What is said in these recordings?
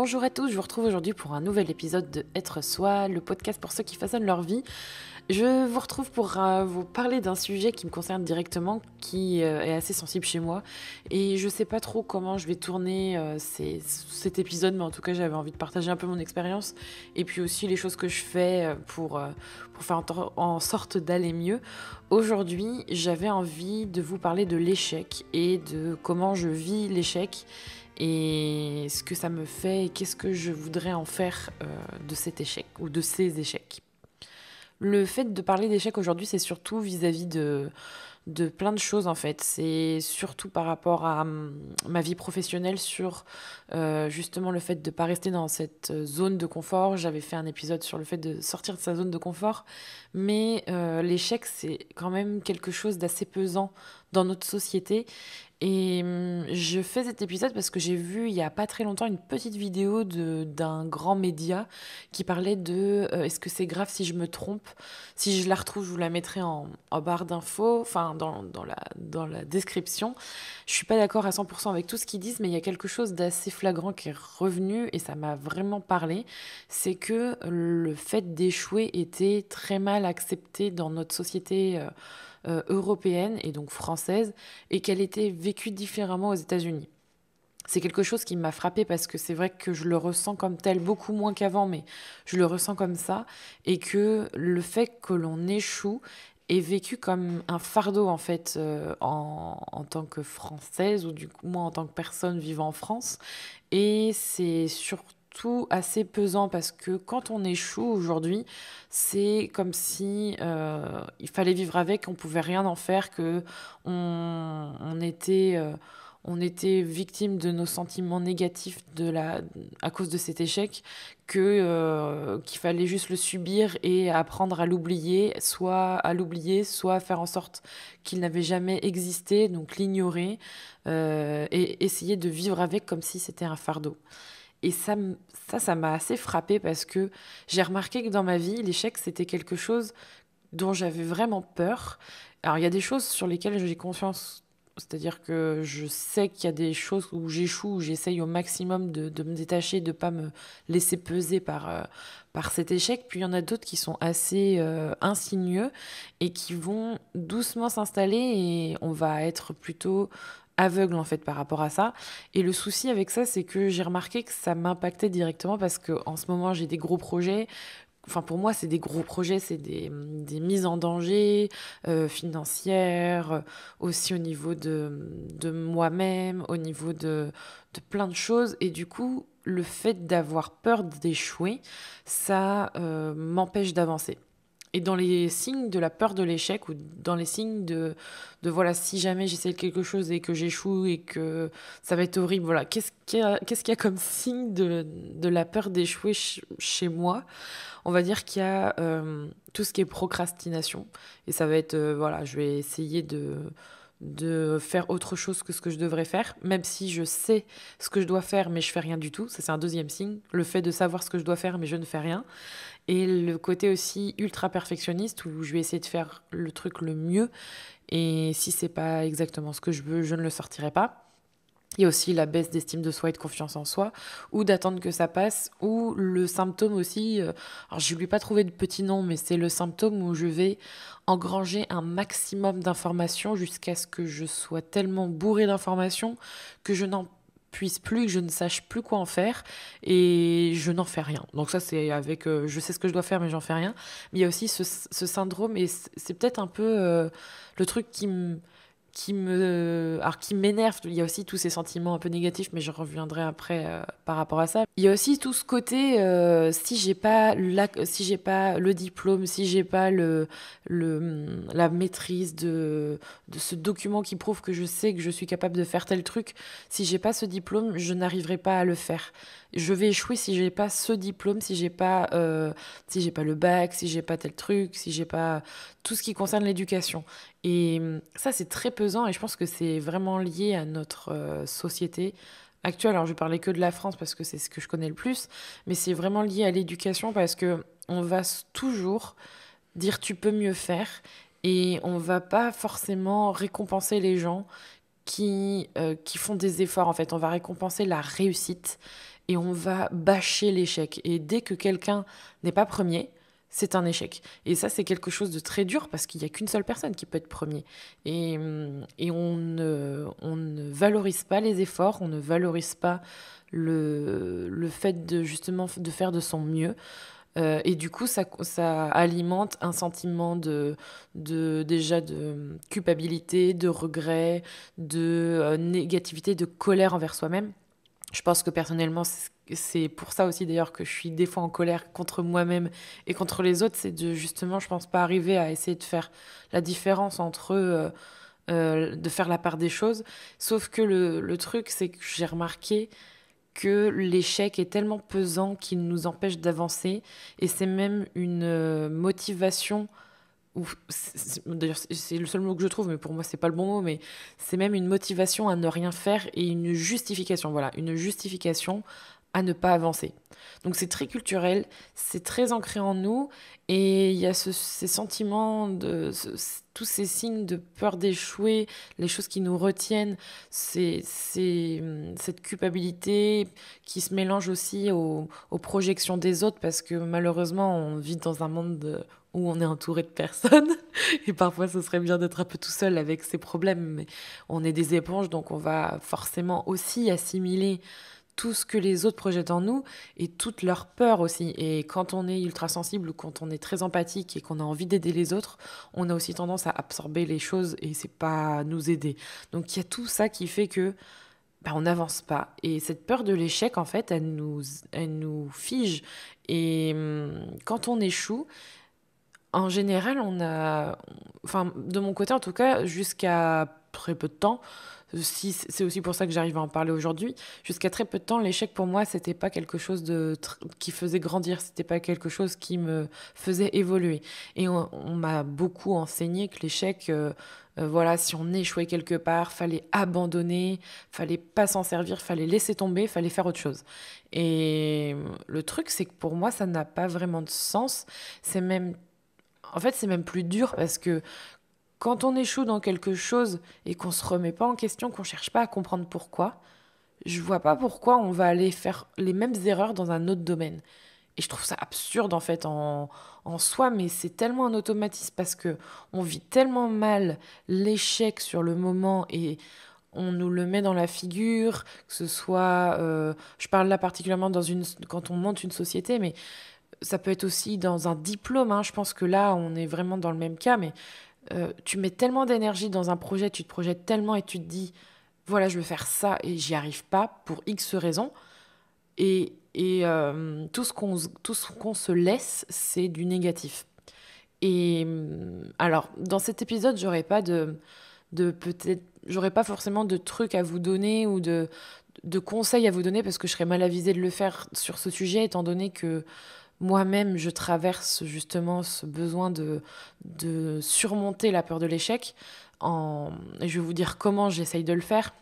Bonjour à tous, je vous retrouve aujourd'hui pour un nouvel épisode de Être Soi, le podcast pour ceux qui façonnent leur vie. Je vous retrouve pour vous parler d'un sujet qui me concerne directement, qui est assez sensible chez moi. Et je sais pas trop comment je vais tourner cet épisode, mais en tout cas j'avais envie de partager un peu mon expérience et puis aussi les choses que je fais pour faire en sorte d'aller mieux. Aujourd'hui, j'avais envie de vous parler de l'échec et de comment je vis l'échec et ce que ça me fait et qu'est-ce que je voudrais en faire de cet échec ou de ces échecs. Le fait de parler d'échec aujourd'hui, c'est surtout vis-à-vis de plein de choses en fait. C'est surtout par rapport à ma vie professionnelle sur justement le fait de ne pas rester dans cette zone de confort. J'avais fait un épisode sur le fait de sortir de sa zone de confort, mais l'échec, c'est quand même quelque chose d'assez pesant dans notre société. Et je fais cet épisode parce que j'ai vu il y a pas très longtemps une petite vidéo d'un grand média qui parlait de est-ce que c'est grave si je me trompe? Si je la retrouve, je vous la mettrai en barre d'infos, enfin dans la description. Je suis pas d'accord à 100% avec tout ce qu'ils disent, mais il y a quelque chose d'assez flagrant qui est revenu et ça m'a vraiment parlé. C'est que le fait d'échouer était très mal accepté dans notre société européenne et donc française et qu'elle était vécue différemment aux États-Unis. C'est quelque chose qui m'a frappée parce que c'est vrai que je le ressens comme tel, beaucoup moins qu'avant, mais je le ressens comme ça, et que le fait que l'on échoue est vécu comme un fardeau en fait en tant que Française ou du coup moi en tant que personne vivant en France. Et c'est surtout assez pesant parce que quand on échoue aujourd'hui, c'est comme si il fallait vivre avec, on pouvait rien en faire, que on était victime de nos sentiments négatifs à cause de cet échec, qu'il fallait juste le subir et apprendre à l'oublier, soit à faire en sorte qu'il n'avait jamais existé, donc l'ignorer, et essayer de vivre avec comme si c'était un fardeau. Et ça m'a assez frappée parce que j'ai remarqué que dans ma vie, l'échec, c'était quelque chose dont j'avais vraiment peur. Alors, il y a des choses sur lesquelles j'ai conscience, c'est-à-dire que je sais qu'il y a des choses où j'échoue, où j'essaye au maximum de me détacher, de ne pas me laisser peser par cet échec. Puis il y en a d'autres qui sont assez insinueux et qui vont doucement s'installer et on va être plutôt aveugle en fait par rapport à ça. Et le souci avec ça, c'est que j'ai remarqué que ça m'impactait directement parce que en ce moment, j'ai des gros projets. Enfin, pour moi, c'est des gros projets, c'est des mises en danger financières, aussi au niveau de moi-même, au niveau de plein de choses. Et du coup, le fait d'avoir peur d'échouer, ça m'empêche d'avancer. Et dans les signes de la peur de l'échec ou dans les signes de voilà, si jamais j'essaie quelque chose et que j'échoue et que ça va être horrible, voilà, qu'est-ce qu'il y a comme signe de la peur d'échouer chez moi? On va dire qu'il y a tout ce qui est procrastination. Et ça va être, voilà, je vais essayer de faire autre chose que ce que je devrais faire, même si je sais ce que je dois faire, mais je fais rien du tout. Ça, c'est un deuxième signe. Le fait de savoir ce que je dois faire, mais je ne fais rien. Et le côté aussi ultra perfectionniste, où je vais essayer de faire le truc le mieux. Et si c'est pas exactement ce que je veux, je ne le sortirai pas. Il y a aussi la baisse d'estime de soi et de confiance en soi, ou d'attendre que ça passe, ou le symptôme aussi, alors je ne lui ai pas trouvé de petit nom, mais c'est le symptôme où je vais engranger un maximum d'informations jusqu'à ce que je sois tellement bourrée d'informations que je n'en puisse plus, que je ne sache plus quoi en faire, et je n'en fais rien. Donc ça, c'est avec, je sais ce que je dois faire, mais j'en fais rien. Mais il y a aussi ce syndrome, et c'est peut-être un peu le truc qui m'énerve. Il y a aussi tous ces sentiments un peu négatifs, mais je reviendrai après par rapport à ça. Il y a aussi tout ce côté si j'ai pas le diplôme, si j'ai pas la maîtrise de ce document qui prouve que je sais que je suis capable de faire tel truc, si j'ai pas ce diplôme, je n'arriverai pas à le faire. Je vais échouer si j'ai pas ce diplôme, si j'ai pas le bac, si j'ai pas tel truc, si j'ai pas tout ce qui concerne l'éducation. Et ça, c'est très pesant et je pense que c'est vraiment lié à notre société actuelle. Alors, je parlais que de la France parce que c'est ce que je connais le plus, mais c'est vraiment lié à l'éducation parce que on va toujours dire tu peux mieux faire et on va pas forcément récompenser les gens qui font des efforts. En fait, on va récompenser la réussite et on va bâcher l'échec. Et dès que quelqu'un n'est pas premier, c'est un échec. Et ça, c'est quelque chose de très dur parce qu'il n'y a qu'une seule personne qui peut être premier. Et on ne valorise pas les efforts, on ne valorise pas le fait de justement de faire de son mieux. Et du coup, ça alimente un sentiment déjà de culpabilité, de regret, de négativité, de colère envers soi-même. Je pense que personnellement, c'est pour ça aussi d'ailleurs que je suis des fois en colère contre moi-même et contre les autres. C'est de justement, je pense pas arriver à essayer de faire la différence entre de faire la part des choses. Sauf que le truc, c'est que j'ai remarqué que l'échec est tellement pesant qu'il nous empêche d'avancer. Et c'est même une motivation ou d'ailleurs c'est le seul mot que je trouve, mais pour moi c'est pas le bon mot, mais c'est même une motivation à ne rien faire et une justification, voilà, une justification à ne pas avancer. Donc c'est très culturel, c'est très ancré en nous, et il y a ces sentiments, tous ces signes de peur d'échouer, les choses qui nous retiennent, cette culpabilité qui se mélange aussi aux projections des autres, parce que malheureusement on vit dans un monde où on est entouré de personnes, et parfois ce serait bien d'être un peu tout seul avec ses problèmes, mais on est des éponges, donc on va forcément aussi assimiler tout ce que les autres projettent en nous et toute leur peur aussi. Et quand on est ultra sensible ou quand on est très empathique et qu'on a envie d'aider les autres, on a aussi tendance à absorber les choses et c'est pas nous aider. Donc il y a tout ça qui fait que on n'avance pas. Et cette peur de l'échec, en fait, elle nous fige. Et quand on échoue, en général, enfin, de mon côté en tout cas, jusqu'à très peu de temps, si c'est aussi pour ça que j'arrive à en parler aujourd'hui, jusqu'à très peu de temps, l'échec pour moi, c'était pas quelque chose qui faisait grandir, c'était pas quelque chose qui me faisait évoluer. Et on m'a beaucoup enseigné que l'échec, voilà, si on échouait quelque part, fallait abandonner, fallait pas s'en servir, fallait laisser tomber, fallait faire autre chose. Et le truc, c'est que pour moi, ça n'a pas vraiment de sens. C'est même En fait, c'est même plus dur parce que quand on échoue dans quelque chose et qu'on se remet pas en question, qu'on cherche pas à comprendre pourquoi, je vois pas pourquoi on va aller faire les mêmes erreurs dans un autre domaine. Et je trouve ça absurde en fait en soi, mais c'est tellement un automatisme parce que on vit tellement mal l'échec sur le moment et on nous le met dans la figure, que ce soit, je parle là particulièrement quand on monte une société, mais ça peut être aussi dans un diplôme, hein. Je pense que là, on est vraiment dans le même cas, mais tu mets tellement d'énergie dans un projet, tu te projettes tellement et tu te dis, voilà, je veux faire ça et j'y arrive pas pour X raisons. Et tout ce qu'on se laisse, c'est du négatif. Et alors, dans cet épisode, j'aurais pas forcément de trucs à vous donner ou de conseils à vous donner parce que je serais mal avisée de le faire sur ce sujet, étant donné que moi-même, je traverse justement ce besoin de surmonter la peur de l'échec. Et je vais vous dire comment j'essaye de le faire.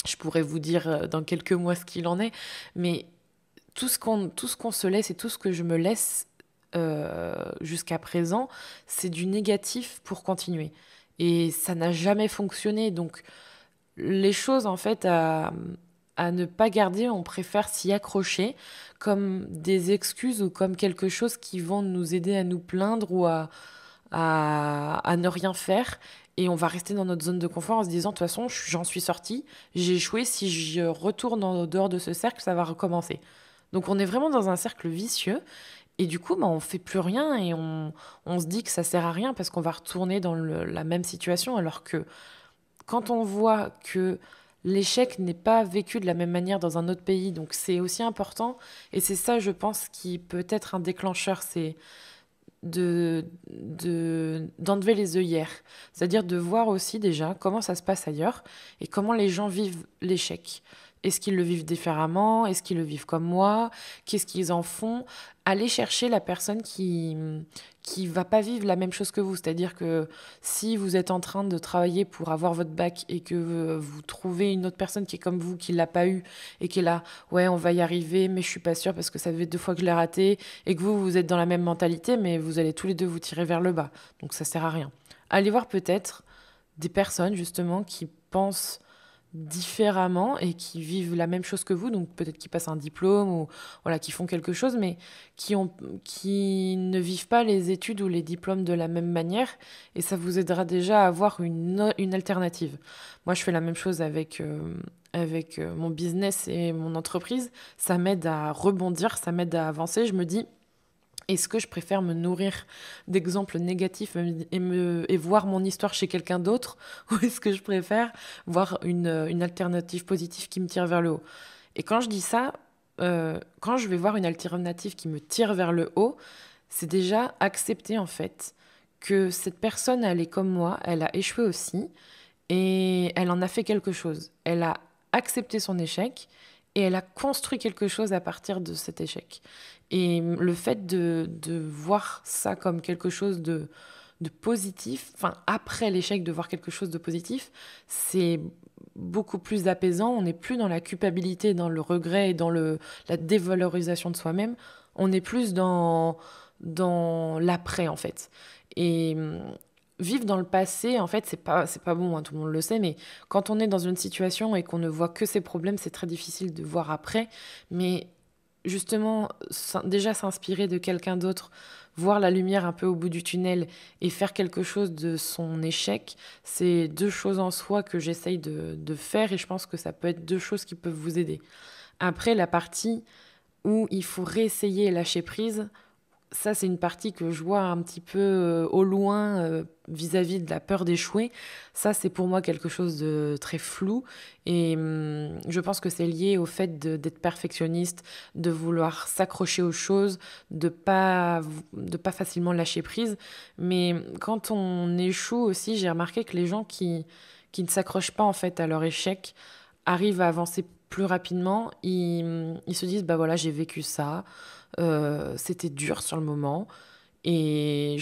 Je pourrais vous dire dans quelques mois ce qu'il en est. Mais tout ce qu'on se laisse et tout ce que je me laisse jusqu'à présent, c'est du négatif pour continuer. Et ça n'a jamais fonctionné. Donc, les choses, en fait, à ne pas garder, on préfère s'y accrocher comme des excuses ou comme quelque chose qui vont nous aider à nous plaindre ou à ne rien faire. Et on va rester dans notre zone de confort en se disant, de toute façon, j'en suis sortie, j'ai échoué, si je retourne en dehors de ce cercle, ça va recommencer. Donc on est vraiment dans un cercle vicieux. Et du coup, on fait plus rien et on se dit que ça sert à rien parce qu'on va retourner dans la même situation alors que quand on voit que l'échec n'est pas vécu de la même manière dans un autre pays, donc c'est aussi important, et c'est ça, je pense, qui peut être un déclencheur, c'est d'enlever les œillères, c'est-à-dire de voir aussi déjà comment ça se passe ailleurs et comment les gens vivent l'échec. Est-ce qu'ils le vivent différemment? Est-ce qu'ils le vivent comme moi? Qu'est-ce qu'ils en font? Aller chercher la personne qui va pas vivre la même chose que vous. C'est-à-dire que si vous êtes en train de travailler pour avoir votre bac et que vous trouvez une autre personne qui est comme vous, qui l'a pas eu et qui est là, ouais, on va y arriver, mais je suis pas sûre parce que ça fait 2 fois que je l'ai raté, et que vous êtes dans la même mentalité, mais vous allez tous les deux vous tirer vers le bas. Donc ça sert à rien. Allez voir peut-être des personnes justement qui pensent différemment et qui vivent la même chose que vous, donc peut-être qui passent un diplôme ou voilà, qui font quelque chose, mais qui ne vivent pas les études ou les diplômes de la même manière, et ça vous aidera déjà à avoir une alternative. Moi, je fais la même chose avec mon business et mon entreprise. Ça m'aide à rebondir, ça m'aide à avancer. Je me dis, est-ce que je préfère me nourrir d'exemples négatifs et voir mon histoire chez quelqu'un d'autre ou est-ce que je préfère voir une alternative positive qui me tire vers le haut? Et quand je dis ça, quand je vais voir une alternative qui me tire vers le haut, c'est déjà accepter en fait que cette personne, elle est comme moi, elle a échoué aussi et elle en a fait quelque chose. Elle a accepté son échec et elle a construit quelque chose à partir de cet échec. Et le fait de voir ça comme quelque chose de positif, enfin après l'échec de voir quelque chose de positif, c'est beaucoup plus apaisant. On n'est plus dans la culpabilité, dans le regret et dans la dévalorisation de soi-même. On est plus dans l'après en fait. Et vivre dans le passé, en fait, c'est pas bon, hein, tout le monde le sait, mais quand on est dans une situation et qu'on ne voit que ses problèmes, c'est très difficile de voir après. Mais justement, déjà s'inspirer de quelqu'un d'autre, voir la lumière un peu au bout du tunnel et faire quelque chose de son échec, c'est deux choses en soi que j'essaye de faire et je pense que ça peut être deux choses qui peuvent vous aider. Après, la partie où il faut réessayer et lâcher prise, ça, c'est une partie que je vois un petit peu au loin vis-à-vis de la peur d'échouer. Ça, c'est pour moi quelque chose de très flou. Et je pense que c'est lié au fait d'être perfectionniste, de vouloir s'accrocher aux choses, de pas facilement lâcher prise. Mais quand on échoue aussi, j'ai remarqué que les gens qui ne s'accrochent pas en fait à leur échec arrivent à avancer plus rapidement. Ils se disent, bah voilà, j'ai vécu ça. C'était dur sur le moment. Et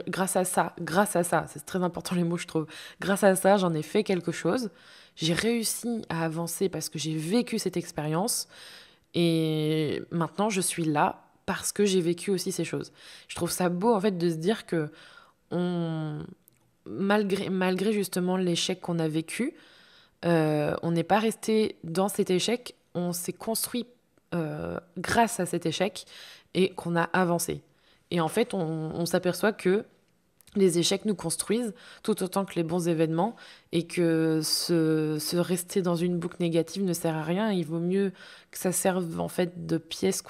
grâce à ça, c'est très important les mots, je trouve. Grâce à ça, j'en ai fait quelque chose. J'ai réussi à avancer parce que j'ai vécu cette expérience. Et maintenant, je suis là parce que j'ai vécu aussi ces choses. Je trouve ça beau, en fait, de se dire que on, malgré justement l'échec qu'on a vécu, on n'est pas resté dans cet échec, on s'est construit grâce à cet échec et qu'on a avancé. Et en fait, on s'aperçoit que les échecs nous construisent tout autant que les bons événements et que se rester dans une boucle négative ne sert à rien. Il vaut mieux que ça serve en fait de pièces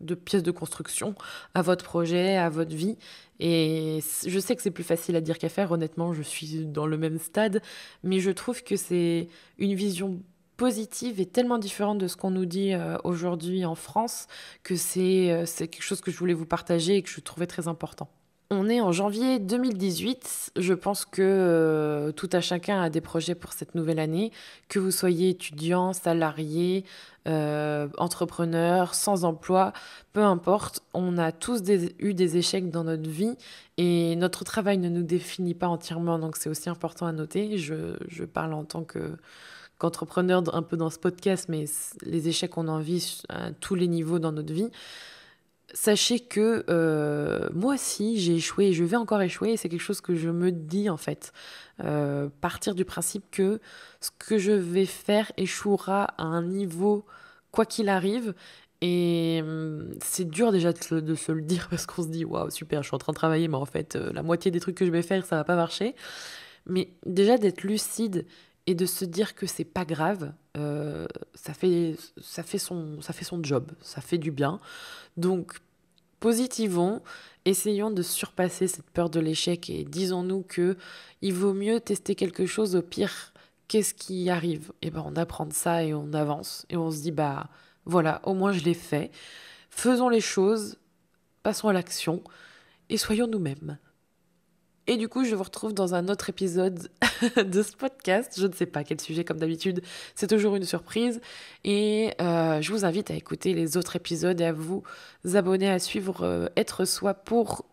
de construction à votre projet, à votre vie. Et je sais que c'est plus facile à dire qu'à faire, honnêtement, je suis dans le même stade, mais je trouve que c'est une vision positive et tellement différente de ce qu'on nous dit aujourd'hui en France que c'est quelque chose que je voulais vous partager et que je trouvais très important. On est en janvier 2018. Je pense que tout à chacun a des projets pour cette nouvelle année, que vous soyez étudiant, salarié, entrepreneur, sans emploi, peu importe. On a tous eu des échecs dans notre vie et notre travail ne nous définit pas entièrement, donc c'est aussi important à noter. Je parle en tant qu'entrepreneur un peu dans ce podcast, mais les échecs qu'on en vit à tous les niveaux dans notre vie. Sachez que moi aussi, j'ai échoué et je vais encore échouer et c'est quelque chose que je me dis en fait. Partir du principe que ce que je vais faire échouera à un niveau quoi qu'il arrive. Et c'est dur déjà de se le dire parce qu'on se dit waouh, super, je suis en train de travailler, mais en fait, la moitié des trucs que je vais faire, ça va pas marcher. Mais déjà d'être lucide et de se dire que c'est pas grave, ça fait son job, ça fait du bien. Donc, positivons, essayons de surpasser cette peur de l'échec et disons-nous que il vaut mieux tester quelque chose au pire. Qu'est-ce qui arrive? Et ben on apprend de ça et on avance et on se dit bah voilà, au moins je l'ai fait. Faisons les choses, passons à l'action et soyons nous-mêmes. Et du coup, je vous retrouve dans un autre épisode de ce podcast. Je ne sais pas quel sujet, comme d'habitude, c'est toujours une surprise. Et je vous invite à écouter les autres épisodes et à vous abonner, à suivre Être Soi pour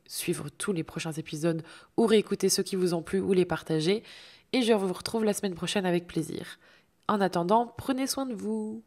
suivre tous les prochains épisodes ou réécouter ceux qui vous ont plu ou les partager. Et je vous retrouve la semaine prochaine avec plaisir. En attendant, prenez soin de vous.